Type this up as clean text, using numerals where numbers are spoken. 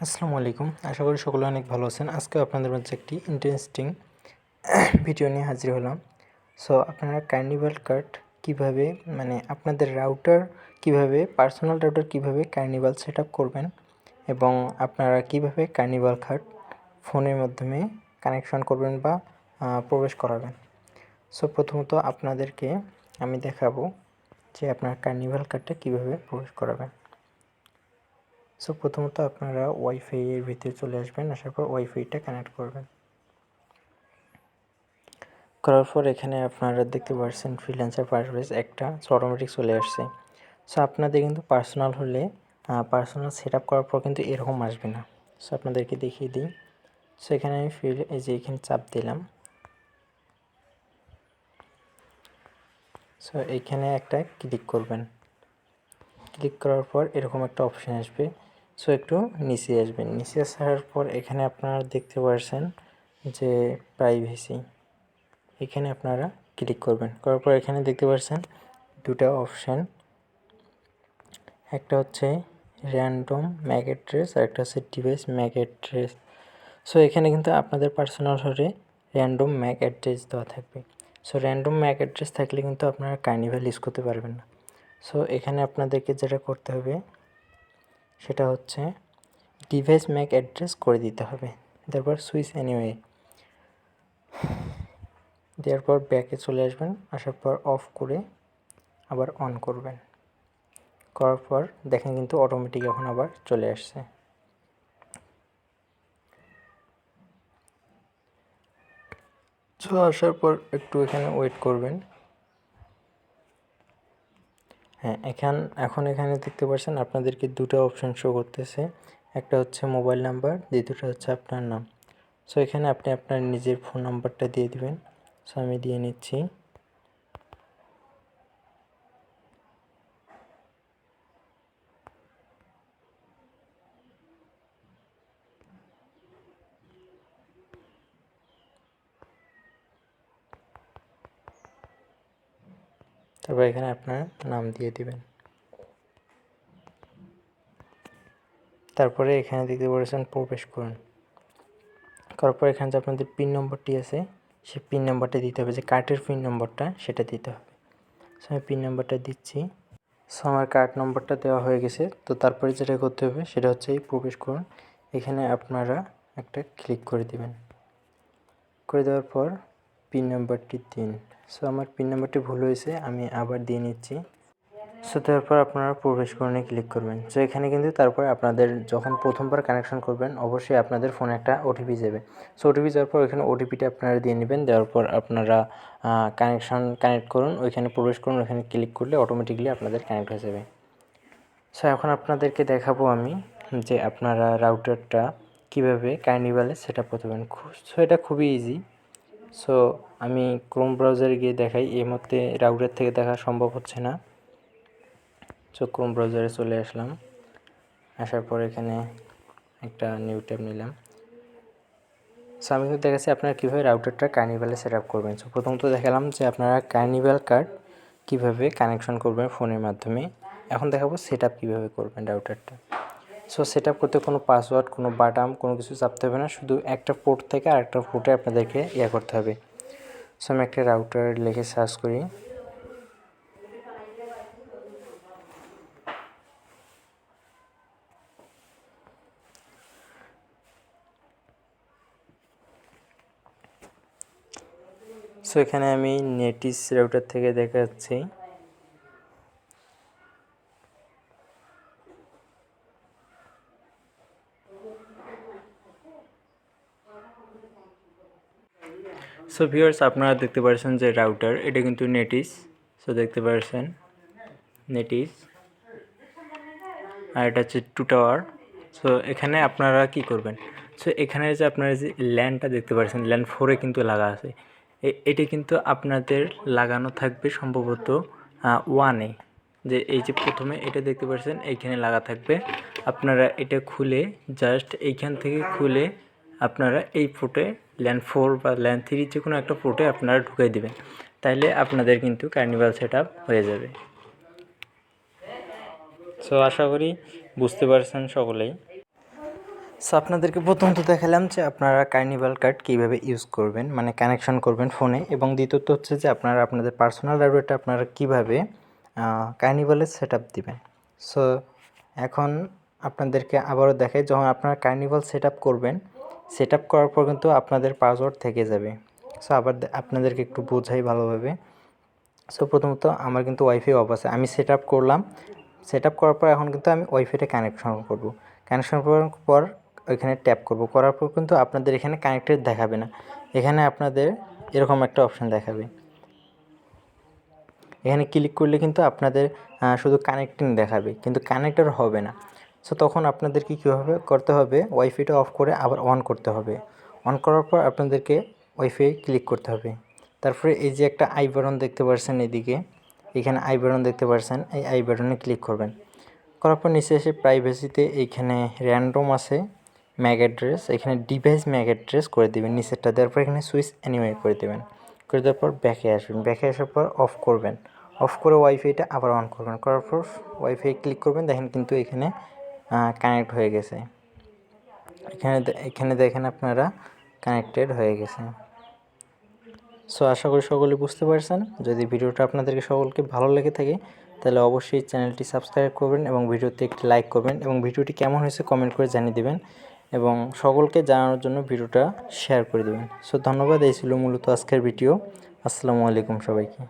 আসসালামু আলাইকুম। আশা করি সকলে অনেক ভালো আছেন। আজকে আপনাদের মাঝে একটি ইন্টারেস্টিং ভিডিও নিয়ে হাজির হলাম। সো আপনারা কার্নিভাল কার্ড কিভাবে আপনাদের রাউটার কিভাবে পার্সোনাল রাউটার কিভাবে কার্নিভাল সেটআপ করবেন এবং আপনারা কিভাবে কার্নিভাল কার্ড ফোনের মাধ্যমে কানেকশন করবেন বা প্রবেশ করাবেন। সো প্রথমত আপনাদেরকে আমি দেখাবো যে আপনার কার্নিভাল কার্ডটা কিভাবে প্রবেশ করাবেন। সো প্রথমত আপনারা ওয়াইফাই এর ভিতরে চলে আসবেন, আসার পর ওয়াইফাইটা কানেক্ট করবেন। করার পর এখানে আপনারা দেখতে পাচ্ছেন ফ্রিল্যান্সার পাসওয়ার্ড একটা অটোমেটিক চলে আসছে। সো আপনাদের কিন্তু পার্সোনাল হলে পার্সোনাল সেট আপ করার পর কিন্তু এরকম আসবে না। সো আপনাদেরকে দেখিয়ে দিই। সো এখানে আমি এই যে এখানে চাপ দিলাম। সো এইখানে একটা ক্লিক করবেন। ক্লিক করার পর এরকম একটা অপশান আসবে। সো একটু নিচে আসবেন। নিচে আসার পর এখানে আপনারা দেখতে পাচ্ছেন যে প্রাইভেসি, এখানে আপনারা ক্লিক করবেন। করার পর এখানে দেখতে পাচ্ছেন দুটো অপশান, একটা হচ্ছে র্যান্ডম ম্যাক অ্যাড্রেস আর একটা হচ্ছে ডিভাইস ম্যাক অ্যাড্রেস। সো এখানে কিন্তু আপনাদের পার্সোনাল হলে র্যান্ডম ম্যাক অ্যাড্রেস দেওয়া থাকবে। সো র্যান্ডম ম্যাক অ্যাড্রেস থাকলে কিন্তু আপনারা কার্নিভাল ইউজ করতে পারবেন না। সো এখানে আপনাদেরকে যেটা করতে হবে সেটা হচ্ছে ডিভাইস ম্যাক অ্যাড্রেস করে দিতে হবে। তারপর সুইচ এনিওয়ে দেওয়ার পর ব্যাকে চলে আসবেন। আসার পর অফ করে আবার অন করবেন। করার পর দেখেন কিন্তু অটোমেটিক এখন আবার চলে আসছে। আসার পর একটু এখানে ওয়েট করবেন। হ্যাঁ, এখন এখানে দেখতে পাচ্ছেন আপনাদেরকে দুটো অপশান শো করতেছে। একটা হচ্ছে মোবাইল নাম্বার, দ্বিতীয়টা হচ্ছে আপনার নাম। সো এখানে আপনি আপনার নিজের ফোন নাম্বারটা দিয়ে দিবেন। সো আমি দিয়ে নিচ্ছি। তারপর এখানে আপনার নাম দিয়ে দিবেন। তারপরে এখানে দেখতে পাচ্ছেন প্রবেশ করুন। করার পর এখানে যে আপনাদের পিন নম্বরটি আছে সেই পিন নম্বরটা দিতে হবে, যে কার্ডের পিন নম্বরটা সেটা দিতে হবে। সো আমি পিন নম্বরটা দিচ্ছি। সো আমার কার্ড নম্বরটা দেওয়া হয়ে গেছে। তো তারপরে যেটা করতে হবে সেটা হচ্ছে এই প্রবেশ করুন, এখানে আপনারা একটা ক্লিক করে দিবেন। করে দেওয়ার পর পিন নাম্বারটি দিন। সো আমার পিন নাম্বারটি ভুল হয়েছে, আমি আবার দিয়ে নিচ্ছি। সো তারপর আপনারা প্রবেশ করুন ক্লিক করবেন। সো এখানে কিন্তু তারপরে আপনাদের যখন প্রথমবার কানেকশন করবেন অবশ্যই আপনাদের ফোনে একটা ওটিপি যাবে। সো ওটিপি যাওয়ার পর ওইখানে ওটিপিটা আপনারা দিয়ে নেবেন। দেওয়ার পর আপনারা কানেক্ট করুন, ওইখানে প্রবেশ করুন, ওইখানে ক্লিক করলে অটোমেটিকলি আপনাদের কানেক্ট হয়ে যাবে। সো এখন আপনাদেরকে দেখাবো আমি যে আপনারা রাউটারটা কীভাবে কার্নিভালে সেট আপ করতে পারেন। সো এটা খুবই ইজি। সো আমি ক্রোম ব্রাউজারে গিয়ে দেখাই, এই মুহূর্তে রাউটার থেকে দেখা সম্ভব হচ্ছে না। সো ক্রোম ব্রাউজারে চলে আসলাম। আসার পর এখানে একটা নিউ ট্যাব নিলাম। সো আমি কিন্তু দেখাচ্ছি আপনারা কীভাবে রাউটারটা কার্নিভালে সেট আপ করবেন। সো প্রথমত দেখালাম যে আপনারা কার্নিভাল কার্ড কীভাবে কানেকশন করবেন ফোনের মাধ্যমে। এখন দেখাবো সেট আপ কীভাবে করবেন রাউটারটা। সো সেট আপ করতে কোনো পাসওয়ার্ড, কোনো বাটাম, কোনো কিছু চাপতে হবে না। শুধু একটা পোর্ট থেকে আরেকটা পোর্টে আপনাদেরকে করতে হবে। সো আমি একটা রাউটার লিখে সার্চ করি। সো এখানে আমি নেটিস রাউটার থেকে দেখাচ্ছি। সো ভিউয়ার্স, আপনারা দেখতে পাচ্ছেন যে রাউটার এটা কিন্তু নেটিস। সো দেখতে পাচ্ছেন নেটিস, আর এটা হচ্ছে টু টাওয়ার। সো এখানে আপনারা কি করবেন, সো এখানে যে আপনারা যে ল্যান্ডটা দেখতে পাচ্ছেন ল্যান্ড 4-এ কিন্তু লাগা আছে। এটি কিন্তু আপনাদের লাগানো থাকবে সম্ভবত 1-এ, যে এই যে প্রথমে এটা দেখতে পাচ্ছেন এইখানে লাগা থাকবে। আপনারা এটা খুলে জাস্ট এইখান থেকে খুলে আপনারা এই পোর্টে ল্যান্ড 4 বা ল্যান্ড 3 যে কোনো একটা পোর্টে আপনারা ঢুকাই দেবেন। তাইলে আপনাদের কিন্তু কার্নিভাল সেট আপ হয়ে যাবে। সো আশা করি বুঝতে পারছেন সকলেই। সো আপনাদেরকে প্রথমত দেখালাম যে আপনারা কার্নিভাল কার্ড কীভাবে ইউজ করবেন, মানে কানেকশন করবেন ফোনে, এবং দ্বিতীয়ত হচ্ছে যে আপনারা আপনাদের পার্সোনাল লাইব্রেরিটা আপনারা কীভাবে কার্নিভালের সেট আপ দেবেন। সো এখন আপনাদেরকে আবারও দেখাই, যখন আপনারা কার্নিভাল সেট আপ করবেন, সেট আপ করার পর কিন্তু আপনাদের পাসওয়ার্ড থেকে যাবে। সো আবার আপনাদেরকে একটু বোঝাই ভালোভাবে। সো প্রথমত আমার কিন্তু ওয়াইফাই অফ আছে, আমি সেট আপ করলাম। সেট আপ করার পর এখন কিন্তু আমি ওয়াইফাইটা কানেকশন করব। কানেকশন করার পর ওইখানে ট্যাপ করব, করার পর কিন্তু আপনাদের এখানে কানেক্টেড দেখাবে না, এখানে আপনাদের এরকম একটা অপশান দেখাবে। এখানে ক্লিক করলে কিন্তু আপনাদের শুধু কানেক্টিং দেখাবে, কিন্তু কানেক্টর হবে না। সো তখন আপনাদেরকে কীভাবে করতে হবে, ওয়াইফাইটা অফ করে আবার অন করতে হবে। অন করার পর আপনাদেরকে ওয়াইফাই ক্লিক করতে হবে। তারপরে এই যে একটা আই বাটন দেখতে পাচ্ছেন এদিকে, এখানে আই বাটন দেখতে পাচ্ছেন, এই আই বাটনে ক্লিক করবেন। করার পর নিচে এসে প্রাইভেসিতে এইখানে র্যান্ডম আছে ম্যাক অ্যাড্রেস, এখানে ডিভাইস ম্যাক অ্যাড্রেস করে দেবেন নিচেরটা, দেওয়ার পর এখানে সুইচ অ্যানিওয়ে করে দেবেন। করে দেওয়ার পর ব্যাকে আসবেন, ব্যাকে আসার পর অফ করবেন, অফ করে ওয়াইফাইটা আবার অন করবেন। করার পর ওয়াইফাই ক্লিক করবেন, দেখেন কিন্তু এখানে কানেক্ট হয়ে গেছে। এখানে দেখেন আপনারা কানেক্টেড হয়ে গেছে। সো আশা করি সকলে বুঝতে পারছেন। যদি ভিডিওটা আপনাদেরকে সকলকে ভালো লেগে থাকে তাহলে অবশ্যই চ্যানেলটি সাবস্ক্রাইব করবেন এবং ভিডিওতে একটি লাইক করবেন, এবং ভিডিওটি কেমন হয়েছে কমেন্ট করে জানিয়ে দেবেন, এবং সকলকে জানানোর জন্য ভিডিওটা শেয়ার করে দেবেন। সো ধন্যবাদ, এই ছিল মূলত আজকের ভিডিও। আসসালামু আলাইকুম সবাইকে।